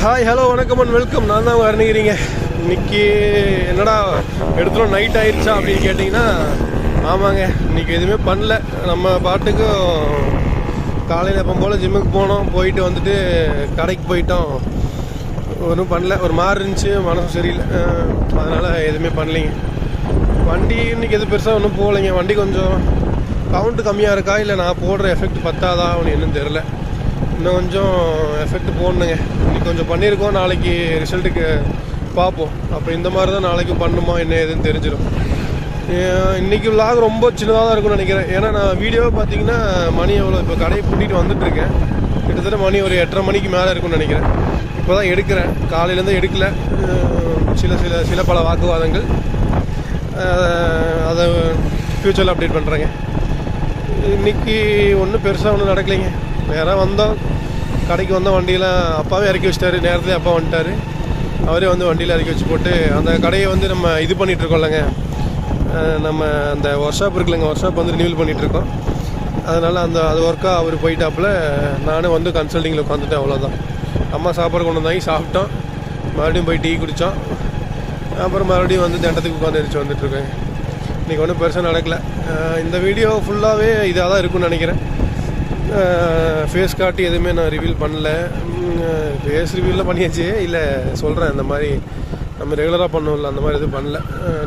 Hi hello வணக்கம் and welcome. நான் தான் வரணுங்கிறீங்க. இன்றைக்கி என்னடா எடுத்துகிட்டோம் நைட் ஆயிடுச்சா அப்படின்னு கேட்டிங்கன்னா, ஆமாங்க, இன்றைக்கி எதுவுமே பண்ணல. நம்ம பாட்டுக்கும் காலையில் எப்போ போல் ஜிம்முக்கு போனோம், போயிட்டு வந்துட்டு கடைக்கு போயிட்டோம். ஒன்றும் பண்ணல, ஒரு மாதிரி இருந்துச்சு, மனசு சரியில்லை, அதனால் எதுவுமே பண்ணலைங்க. வண்டி இன்றைக்கி எது பெருசாக ஒன்றும் போகலைங்க. வண்டி கொஞ்சம் கவுண்ட்டு கம்மியாக இருக்கா, இல்லை நான் போடுற எஃபெக்ட் பத்தாதா அப்படின்னு என்னன்னு தெரில. இன்னும் கொஞ்சம் எஃபெக்ட் போடணுங்க. இன்றைக்கி கொஞ்சம் பண்ணியிருக்கோம், நாளைக்கு ரிசல்ட்டுக்கு பார்ப்போம். அப்போ இந்த மாதிரி தான் நாளைக்கும் பண்ணுமா என்ன ஏதுன்னு தெரிஞ்சிடும். இன்றைக்கி விலாக் ரொம்ப சின்னதாக தான் இருக்கும்னு நினைக்கிறேன். ஏன்னா நான் வீடியோவை பார்த்தீங்கன்னா மணி எவ்வளோ, இப்போ கடையை கூட்டிகிட்டு வந்துட்டுருக்கேன். கிட்டத்தட்ட மணி ஒரு 8:30 மணிக்கு மேலே இருக்கும்னு நினைக்கிறேன். இப்போ தான் எடுக்கிறேன், காலையிலேருந்து எடுக்கலை. சில பல வாக்குவாதங்கள், அதை ஃப்யூச்சரில் அப்டேட் பண்ணுறேங்க. இன்றைக்கி ஒன்றும் பெருசாக ஒன்றும் நடக்கலைங்க. நேராக வந்தோம், கடைக்கு வந்தோம், வண்டியெலாம் அப்பாவே இறக்கி வச்சிட்டாரு. நேரத்தில் அப்பா வந்துட்டார், அவரே வந்து வண்டியில் இறக்கி வச்சு போட்டு அந்த கடையை வந்து நம்ம இது பண்ணிகிட்ருக்கோம்லங்க, நம்ம அந்த ஒர்க் ஷாப் இருக்குல்லங்க, ஒர்க் ஷாப் வந்து ரினியூவல் பண்ணிகிட்ருக்கோம். அதனால் அது ஒர்க்காக அவர் போயிட்டாப்புல, நானும் வந்து கன்சல்டிங்கில் உட்காந்துட்டேன். அவ்வளோதான். அம்மா சாப்பாடு கொண்டு வந்தாங்க, சாப்பிட்டோம், மறுபடியும் போய் டீ குடித்தோம். அப்புறம் மறுபடியும் வந்து தண்டத்துக்கு உட்காந்து வந்துட்டுருக்கேன். இன்றைக்கி ஒன்றும் பெருசாக நடக்கலை. இந்த வீடியோ ஃபுல்லாகவே இதாக தான் இருக்குன்னு நினைக்கிறேன். ஃபேஸ் காட்டி எதுவுமே நான் ரிவீல் பண்ணல. ஃபேஸ் ரிவீலில் பண்ணியாச்சு, இல்லை சொல்கிறேன், இந்த மாதிரி நம்ம ரெகுலராக பண்ணுவோம்ல, அந்த மாதிரி எதுவும் பண்ணல.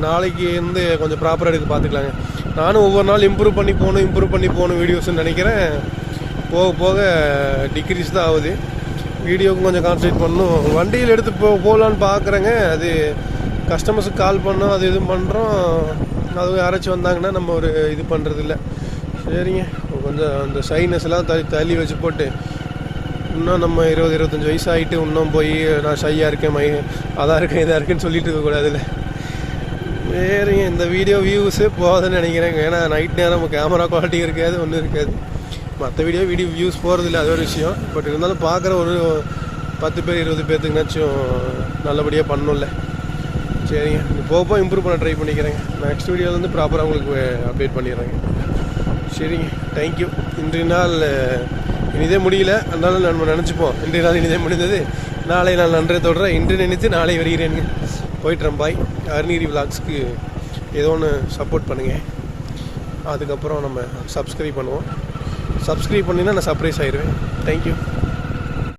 நாளைக்கு வந்து கொஞ்சம் ப்ராப்பராக எடுக்க பார்த்துக்கலாங்க. நானும் ஒவ்வொரு நாள் இம்ப்ரூவ் பண்ணி போகணும் வீடியோஸ்ன்னு நினைக்கிறேன். போக போக டிக்ரீஸ் தான் ஆகுது. வீடியோவுக்கும் கொஞ்சம் கான்சன்ட்ரேட் பண்ணணும். வண்டியில் எடுத்து போகலான்னு பார்க்குறேங்க. அது கஸ்டமர்ஸுக்கு கால் பண்ணோம், அது இது பண்ணுறோம். அதுவும் யாராச்சும் வந்தாங்கன்னா நம்ம ஒரு இது பண்ணுறதில்ல. சரிங்க, கொஞ்சம் அந்த ஷைனஸ் எல்லாம் தள்ளி வச்சு போட்டு, இன்னும் நம்ம 20-25 வயசு ஆகிட்டு இன்னும் போய் நான் ஷையாக இருக்கேன், அதாக இருக்கேன், இதாக இருக்குன்னு சொல்லிட்டு இருக்கக்கூடாதுல்ல. சரிங்க, இந்த வீடியோ வியூஸே போகுதுன்னு நினைக்கிறேங்க. ஏன்னா நைட் நேரம் நம்ம கேமரா குவாலிட்டி இருக்காது, ஒன்றும் இருக்காது. மற்ற வீடியோ வியூஸ் போகிறதில்ல, அது ஒரு விஷயம். பட் இருந்தாலும் பார்க்குற ஒரு 10 பேர் 20 பேர்த்துக்குனாச்சும் நல்லபடியாக பண்ணணும்ல. சரிங்க, போக இம்ப்ரூவ் பண்ண ட்ரை பண்ணிக்கிறேங்க. நெக்ஸ்ட் வீடியோவில் ப்ராப்பராக உங்களுக்கு அப்டேட் பண்ணிடுறேங்க. சரிங்க, தேங்க்யூ. இன்றைய நாள் இனிதே முடியல, அதனால நம்ம நினச்சிப்போம் இன்றைய நாள் இனிதே முடிந்தது, நாளை நாள் நன்றே தொடர, இன்று நினைத்து நாளை வருகிறேங்க. போய்ட்டுறேன். பாய். அருணகிரி விலாக்ஸ்க்கு ஏதோ ஒன்று சப்போர்ட் பண்ணுங்கள். அதுக்கப்புறம் நம்ம சப்ஸ்கிரைப் பண்ணுவோம். சப்ஸ்கிரைப் பண்ணிங்கன்னா நான் சர்ப்ரைஸ் ஆயிடுவேன். தேங்க்யூ.